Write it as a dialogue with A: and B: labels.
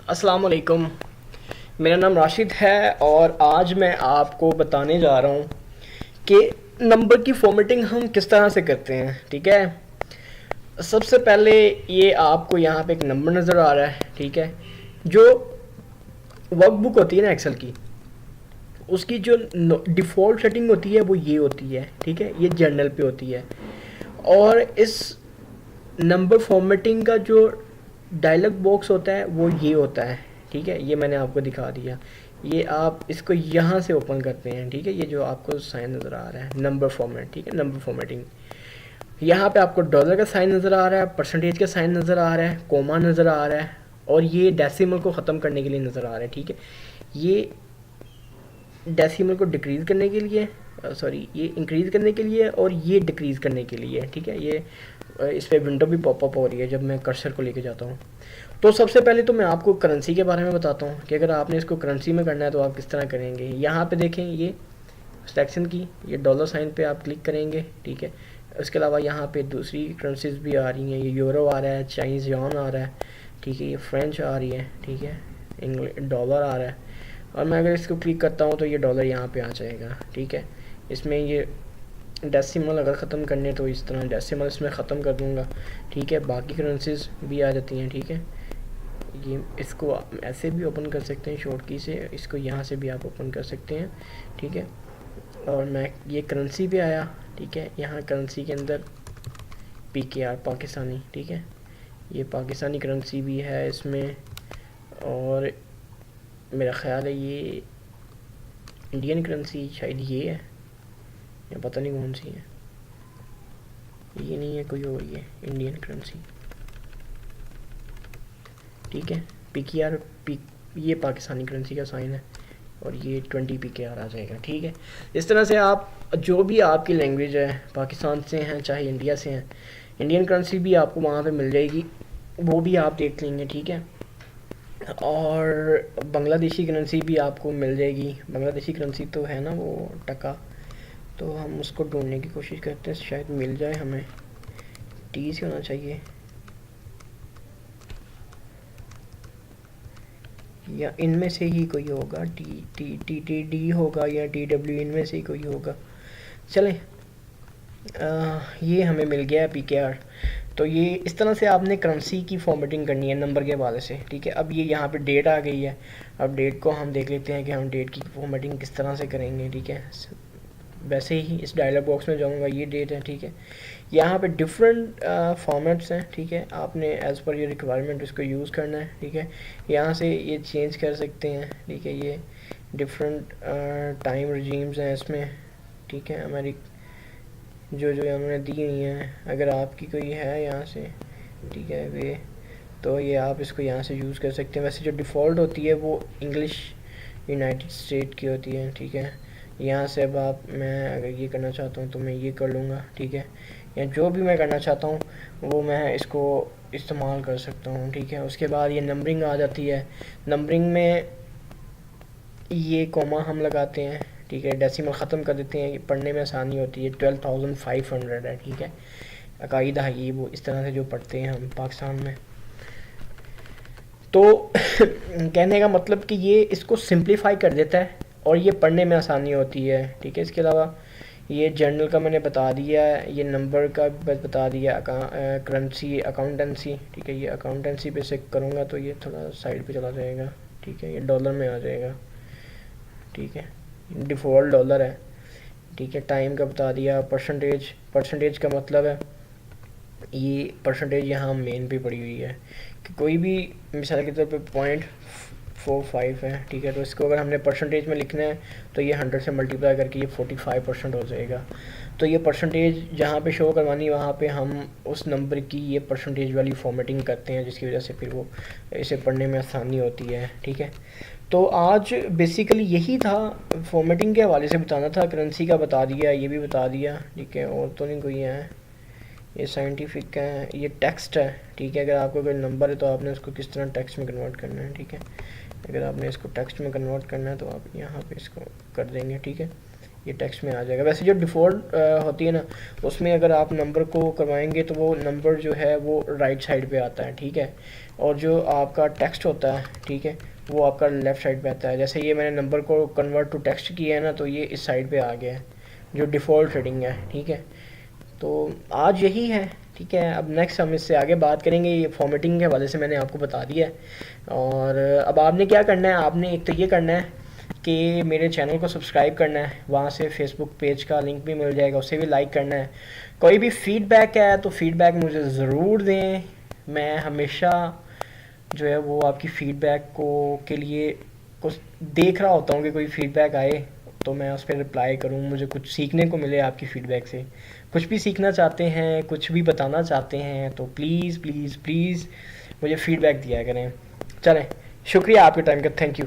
A: अस्सलाम वालेकुम। मेरा नाम राशिद है और आज मैं आपको बताने जा रहा हूँ कि नंबर की फॉर्मेटिंग हम किस तरह से करते हैं। ठीक है, सबसे पहले ये आपको यहाँ पे एक नंबर नज़र आ रहा है। ठीक है, जो वर्कबुक होती है ना एक्सेल की, उसकी जो डिफ़ॉल्ट सेटिंग होती है वो ये होती है। ठीक है, ये जर्नल पे होती है। और इस नंबर फॉर्मेटिंग का जो डायलॉग बॉक्स होता है वो ये होता है। ठीक है, ये मैंने आपको दिखा दिया। ये आप इसको यहाँ से ओपन करते हैं। ठीक है, ये जो आपको साइन नज़र आ रहा है नंबर फॉर्मेट। ठीक है, नंबर फॉर्मेटिंग, यहाँ पे आपको डॉलर का साइन नज़र आ रहा है, परसेंटेज का साइन नज़र आ रहा है, कोमा नज़र आ रहा है, और ये डेसिमल को ख़त्म करने के लिए नज़र आ रहा है। ठीक है, ये डेसिमल को डिक्रीज़ करने के लिए, सॉरी, ये इंक्रीज़ करने के लिए और ये डिक्रीज़ करने के लिए। ठीक है, ये इस पर विंडो भी पॉपअप हो रही है जब मैं कर्सर को लेके जाता हूँ। तो सबसे पहले तो मैं आपको करेंसी के बारे में बताता हूँ कि अगर आपने इसको करेंसी में करना है तो आप किस तरह करेंगे। यहाँ पे देखें, ये सिलेक्शन की, ये डॉलर साइन पे आप क्लिक करेंगे। ठीक है, उसके अलावा यहाँ पे दूसरी करेंसीज भी आ रही हैं। ये यूरो आ रहा है, चाइनीज़ युआन आ रहा है। ठीक है, ये फ्रेंच आ रही है। ठीक है, डॉलर आ रहा है। और मैं अगर इसको क्लिक करता हूँ तो ये डॉलर यहाँ पे आ जाएगा। ठीक है, इसमें ये डेसिमल अगर ख़त्म करने तो इस तरह डेसिमल इसमें ख़त्म कर दूँगा। ठीक है, बाकी करेंसीज भी आ जाती हैं। ठीक है, ये इसको आप ऐसे भी ओपन कर सकते हैं शॉर्ट की से, इसको यहाँ से भी आप ओपन कर सकते हैं। ठीक है, और मैं ये करेंसी पे आया। ठीक है, यहाँ करेंसी के अंदर PKR पाकिस्तानी। ठीक है, ये पाकिस्तानी करेंसी भी है इसमें, और मेरा ख़्याल है ये इंडियन करेंसी शायद ये है, या पता नहीं कौन सी है। ये नहीं है, कोई और, ये इंडियन करेंसी। ठीक है, PKR ये पाकिस्तानी करेंसी का साइन है, और ये 20 PKR आ जाएगा। ठीक है, इस तरह से आप जो भी आपकी लैंग्वेज है, पाकिस्तान से हैं चाहे इंडिया से हैं, इंडियन करेंसी भी आपको वहाँ पे मिल जाएगी, वो भी आप देख लेंगे। ठीक है, और बांग्लादेशी करेंसी भी आपको मिल जाएगी। बांग्लादेशी करेंसी तो है ना वो टका, तो हम उसको ढूंढने की कोशिश करते हैं, शायद मिल जाए हमें। टी से होना चाहिए, या इनमें से ही कोई होगा। TTD होगा या TW, इनमें से ही कोई होगा। चलें, ये हमें मिल गया है PKR। तो ये इस तरह से आपने करेंसी की फॉर्मेटिंग करनी है नंबर के हवाले से। ठीक है, अब ये यहाँ पे डेट आ गई है। अब डेट को हम देख लेते हैं कि हम डेट की फॉर्मेटिंग किस तरह से करेंगे। ठीक है, वैसे ही इस डायलॉग बॉक्स में जाऊँगा, ये डेट है। ठीक है, यहाँ पे डिफरेंट फॉर्मेट्स हैं। ठीक है, आपने एज़ पर योर रिक्वायरमेंट इसको यूज़ करना है। ठीक है, यहाँ से ये चेंज कर सकते हैं। ठीक है, ये डिफरेंट टाइम रजीम्स हैं इसमें। ठीक है, हमारी जो जो उन्होंने दी हुई हैं, अगर आपकी कोई है यहाँ से, ठीक है, वे तो ये आप इसको यहाँ से यूज़ कर सकते हैं। वैसे जो डिफ़ॉल्ट होती है वो इंग्लिश यूनाइटेड स्टेट की होती है। ठीक है, यहाँ से अब आप, मैं अगर ये करना चाहता हूँ तो मैं ये कर लूँगा। ठीक है, या जो भी मैं करना चाहता हूँ वो मैं इसको इस्तेमाल कर सकता हूँ। ठीक है, उसके बाद ये नंबरिंग आ जाती है। नंबरिंग में ये कोमा हम लगाते हैं। ठीक है, डेसिमल ख़त्म कर देते हैं, पढ़ने में आसानी होती है। 12,500 है। ठीक है, अकायदा है ये, वो इस तरह से जो पढ़ते हैं हम पाकिस्तान में। तो कहने का मतलब कि ये इसको सिंप्लीफाई कर देता है और ये पढ़ने में आसानी होती है। ठीक है, इसके अलावा ये जर्नल का मैंने बता दिया है, ये नंबर का भी बता दिया, करेंसी, अकाउंटेंसी। ठीक है, ये अकाउंटेंसी पे से करूँगा तो ये थोड़ा साइड पे चला जाएगा। ठीक है, ये डॉलर में आ जाएगा। ठीक है, डिफ़ॉल्ट डॉलर है। ठीक है, टाइम का बता दिया। परसेंटेज, परसेंटेज का मतलब है ये परसेंटेज यहाँ मेन पे पड़ी हुई है कि कोई भी मिसाल के तौर पे 0.45 है। ठीक है, तो इसको अगर हमने परसेंटेज में लिखना है तो ये 100 से मल्टीप्लाई करके ये 45% हो जाएगा। तो ये परसेंटेज जहाँ पे शो करवानी है वहाँ पे हम उस नंबर की ये परसेंटेज वाली फॉर्मेटिंग करते हैं, जिसकी वजह से फिर वो इसे पढ़ने में आसानी होती है। ठीक है, तो आज बेसिकली यही था, फॉर्मेटिंग के हवाले से बताना था। करेंसी का बता दिया, ये भी बता दिया। ठीक है, और तो नहीं कोई है। ये साइंटिफिक है, ये टेक्स्ट है। ठीक है, अगर आपको कोई नंबर है तो आपने उसको किस तरह टेक्स्ट में कन्वर्ट करना है। ठीक है, अगर आपने इसको टेक्स्ट में कन्वर्ट करना है तो आप यहाँ पे इसको कर देंगे। ठीक है, ये टेक्स्ट में आ जाएगा। वैसे जो डिफ़ॉल्ट होती है ना, उसमें अगर आप नंबर को करवाएंगे तो वो नंबर जो है वो राइट साइड पे आता है, ठीक है, और जो आपका टेक्स्ट होता है, ठीक है, वो आपका लेफ़्ट साइड पे आता है। जैसे ये मैंने नंबर को कन्वर्ट टू टेक्स्ट किया है ना, तो ये इस साइड पे आ गया है, जो डिफ़ॉल्ट सेटिंग है, ठीक है। तो आज यही है, ठीक है। अब नेक्स्ट हम इससे आगे बात करेंगे। ये फॉर्मेटिंग के हवाले से मैंने आपको बता दिया है। और अब आपने क्या करना है, आपने एक तो ये करना है कि मेरे चैनल को सब्सक्राइब करना है, वहाँ से फेसबुक पेज का लिंक भी मिल जाएगा, उसे भी लाइक करना है। कोई भी फीडबैक है तो फीडबैक मुझे ज़रूर दें, मैं हमेशा जो है वो आपकी फ़ीडबैक को के लिए कुछ देख रहा होता हूँ कि कोई फ़ीडबैक आए तो मैं उस पर रिप्लाई करूँ, मुझे कुछ सीखने को मिले आपकी फ़ीडबैक से। कुछ भी सीखना चाहते हैं, कुछ भी बताना चाहते हैं तो प्लीज़ प्लीज़ प्लीज़ मुझे फ़ीडबैक दिया करें। चलें, शुक्रिया आपके टाइम का, थैंक यू।